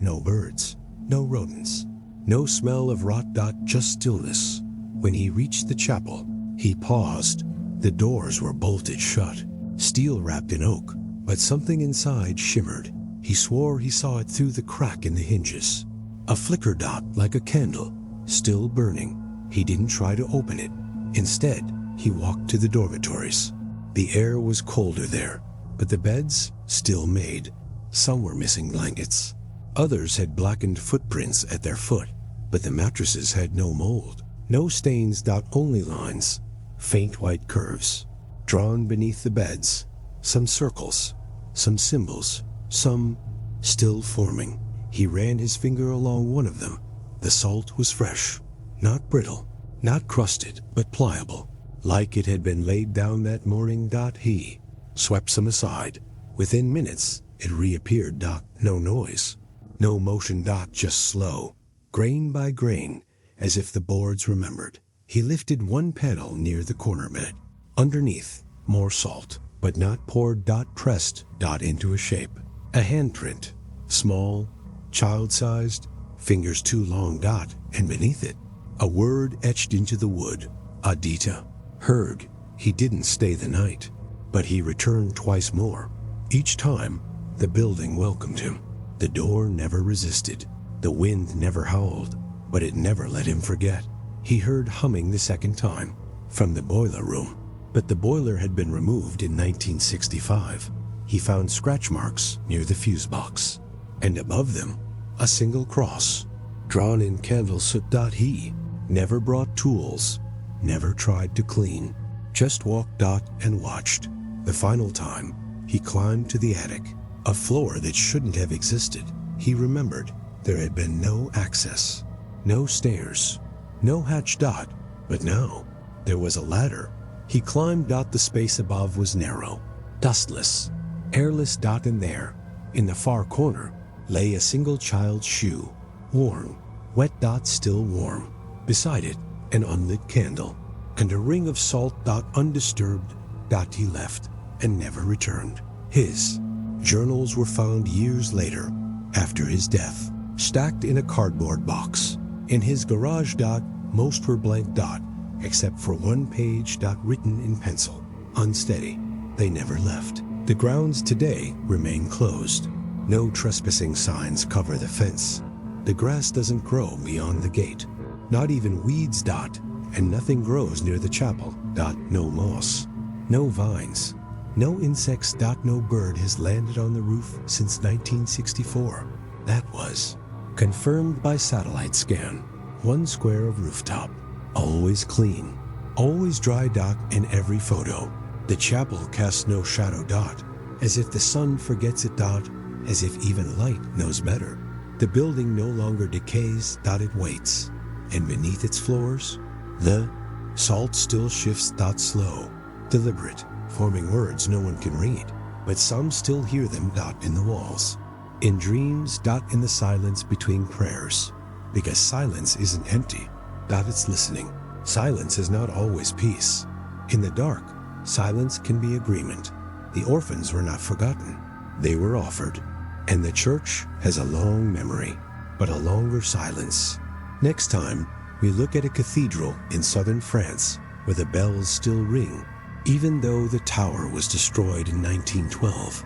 No birds, no rodents, no smell of rot. Just stillness. When he reached the chapel, he paused. The doors were bolted shut, steel wrapped in oak, but something inside shimmered. He swore he saw it through the crack in the hinges. A flicker. Like a candle, still burning. He didn't try to open it. Instead, he walked to the dormitories. The air was colder there, but the beds still made. Some were missing blankets. Others had blackened footprints at their foot, but the mattresses had no mold, no stains. Only lines, faint white curves, drawn beneath the beds. Some circles, some symbols, some still forming. He ran his finger along one of them. The salt was fresh, not brittle, not crusted, but pliable, like it had been laid down that morning. He swept some aside. Within minutes, it reappeared. No noise, no motion. Just slow, grain by grain, as if the boards remembered. He lifted one panel near the corner bed. Underneath, more salt, but not poured. Pressed. Into a shape. A handprint, small, child-sized, fingers too long. And beneath it, a word etched into the wood. Adita. Heard. He didn't stay the night, but he returned twice more. Each time, the building welcomed him. The door never resisted. The wind never howled, but it never let him forget. He heard humming the second time from the boiler room, but the boiler had been removed in 1965. He found scratch marks near the fuse box, and above them, a single cross, drawn in candle soot. He never brought tools, never tried to clean, just walked. And watched. The final time, he climbed to the attic, a floor that shouldn't have existed. He remembered there had been no access, no stairs, no hatch. But now, there was a ladder. He climbed. The space above was narrow, dustless, airless. And there, in the far corner, lay a single child's shoe, worn, wet dot still warm. Beside it, an unlit candle, and a ring of salt dot undisturbed dot he left and never returned. His journals were found years later, after his death, stacked in a cardboard box. In his garage dot, most were blank dot, except for one page dot written in pencil, unsteady. They never left. The grounds today remain closed. No trespassing signs cover the fence. The grass doesn't grow beyond the gate. Not even weeds dot, and nothing grows near the chapel dot. No moss, no vines, no insects dot. No bird has landed on the roof since 1964. That was confirmed by satellite scan. 1 square of rooftop, always clean, always dry dot in every photo. The chapel casts no shadow dot, as if the sun forgets it dot, as if even light knows better. The building no longer decays dot. It waits, and beneath its floors, the salt still shifts dot. Slow, deliberate, forming words no one can read, but some still hear them dot in the walls. In dreams dot. In the silence between prayers, because silence isn't empty dot. It's listening. Silence is not always peace. In the dark, silence can be agreement. The orphans were not forgotten. They were offered, and the church has a long memory, but a longer silence. Next time, we look at a cathedral in southern France where the bells still ring, even though the tower was destroyed in 1912.